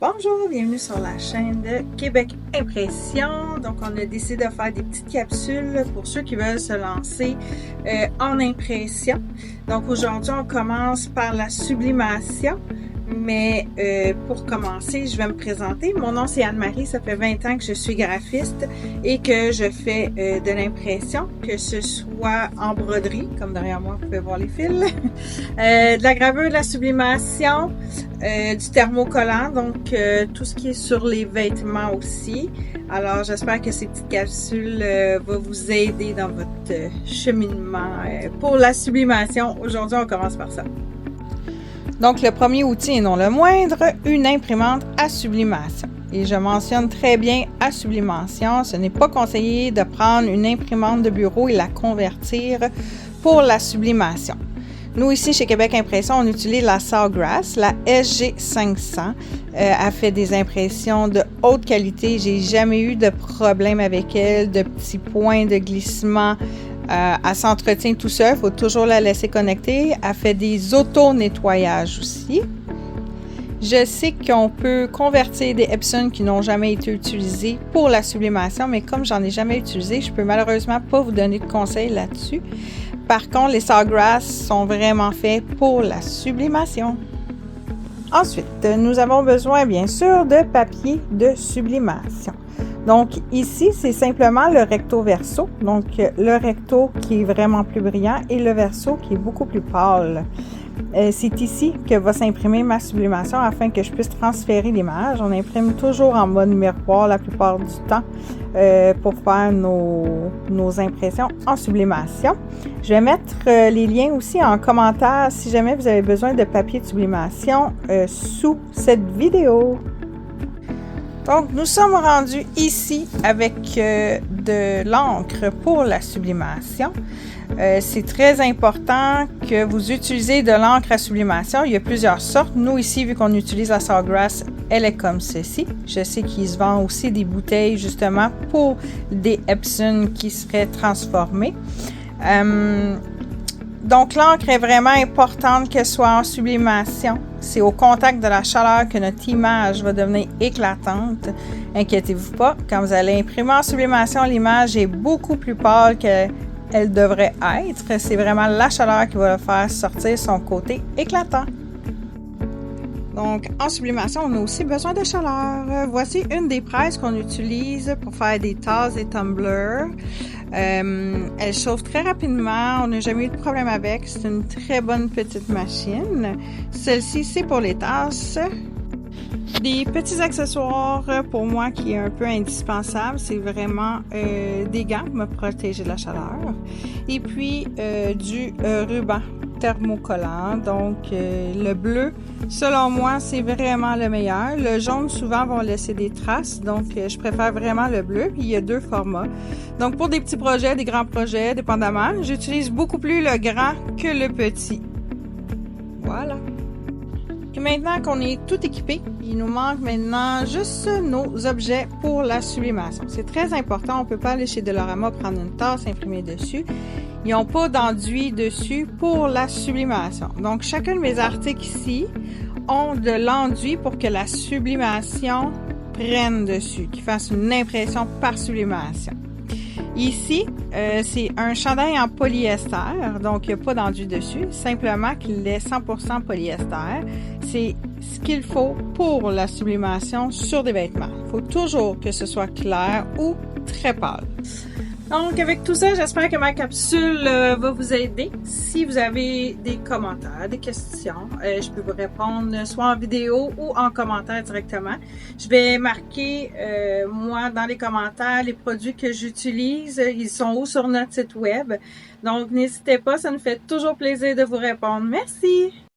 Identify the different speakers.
Speaker 1: Bonjour, bienvenue sur la chaîne de Québec Impression. Donc, on a décidé de faire des petites capsules pour ceux qui veulent se lancer en impression. Donc, aujourd'hui, on commence par la sublimation. Mais pour commencer, je vais me présenter. Mon nom, c'est Anne-Marie. Ça fait 20 ans que je suis graphiste et que je fais de l'impression, que ce soit en broderie, comme derrière moi, vous pouvez voir les fils, de la gravure, de la sublimation, du thermocollant, donc tout ce qui est sur les vêtements aussi. Alors, j'espère que ces petites capsules vont vous aider dans votre cheminement pour la sublimation. Aujourd'hui, on commence par ça. Donc, le premier outil et non le moindre, une imprimante à sublimation. Et je mentionne très bien à sublimation, ce n'est pas conseillé de prendre une imprimante de bureau et la convertir pour la sublimation. Nous, ici, chez Québec Impression, on utilise la Sawgrass, la SG500. Elle fait des impressions de haute qualité. J'ai jamais eu de problème avec elle, de petits points de glissement. Elle s'entretient tout seul, il faut toujours la laisser connecter. Elle fait des auto-nettoyages aussi. Je sais qu'on peut convertir des Epson qui n'ont jamais été utilisés pour la sublimation, mais comme j'en ai jamais utilisé, je peux malheureusement pas vous donner de conseils là-dessus. Par contre, les Sawgrass sont vraiment faits pour la sublimation. Ensuite, nous avons besoin bien sûr de papier de sublimation. Donc ici, c'est simplement le recto verso, donc le recto qui est vraiment plus brillant et le verso qui est beaucoup plus pâle. C'est ici que va s'imprimer ma sublimation afin que je puisse transférer l'image. On imprime toujours en mode miroir la plupart du temps pour faire nos impressions en sublimation. Je vais mettre les liens aussi en commentaire si jamais vous avez besoin de papier de sublimation sous cette vidéo. Donc, nous sommes rendus ici avec de l'encre pour la sublimation. C'est très important que vous utilisez de l'encre à sublimation. Il y a plusieurs sortes. Nous, ici, vu qu'on utilise la Sawgrass, elle est comme ceci. Je sais qu'il se vend aussi des bouteilles, justement, pour des Epson qui seraient transformées. Donc, l'encre est vraiment importante qu'elle soit en sublimation. C'est au contact de la chaleur que notre image va devenir éclatante. Inquiétez-vous pas, quand vous allez imprimer en sublimation, l'image est beaucoup plus pâle qu'elle devrait être. C'est vraiment la chaleur qui va faire sortir son côté éclatant. Donc, en sublimation, on a aussi besoin de chaleur. Voici une des presses qu'on utilise pour faire des tasses et tumblers. Elle chauffe très rapidement, on n'a jamais eu de problème avec, c'est une très bonne petite machine. Celle-ci, c'est pour les tasses. Des petits accessoires pour moi qui est un peu indispensable, c'est vraiment des gants pour me protéger de la chaleur. Et puis du ruban thermocollant, donc le bleu, selon moi, c'est vraiment le meilleur. Le jaune, souvent, vont laisser des traces, donc je préfère vraiment le bleu. Puis il y a deux formats. Donc pour des petits projets, des grands projets, dépendamment, j'utilise beaucoup plus le grand que le petit. Voilà. Puis maintenant qu'on est tout équipé, il nous manque maintenant juste nos objets pour la sublimation. C'est très important, on ne peut pas aller chez Dollarama prendre une tasse, imprimer dessus. Ils n'ont pas d'enduit dessus pour la sublimation. Donc, chacun de mes articles ici ont de l'enduit pour que la sublimation prenne dessus, qu'il fasse une impression par sublimation. Ici, c'est un chandail en polyester, donc il n'y a pas d'enduit dessus, simplement qu'il est 100% polyester. C'est ce qu'il faut pour la sublimation sur des vêtements. Il faut toujours que ce soit clair ou très pâle. Donc, avec tout ça, j'espère que ma capsule va vous aider. Si vous avez des commentaires, des questions, je peux vous répondre soit en vidéo ou en commentaire directement. Je vais marquer, moi, dans les commentaires, les produits que j'utilise. Ils sont où sur notre site web. Donc, n'hésitez pas, ça nous fait toujours plaisir de vous répondre. Merci!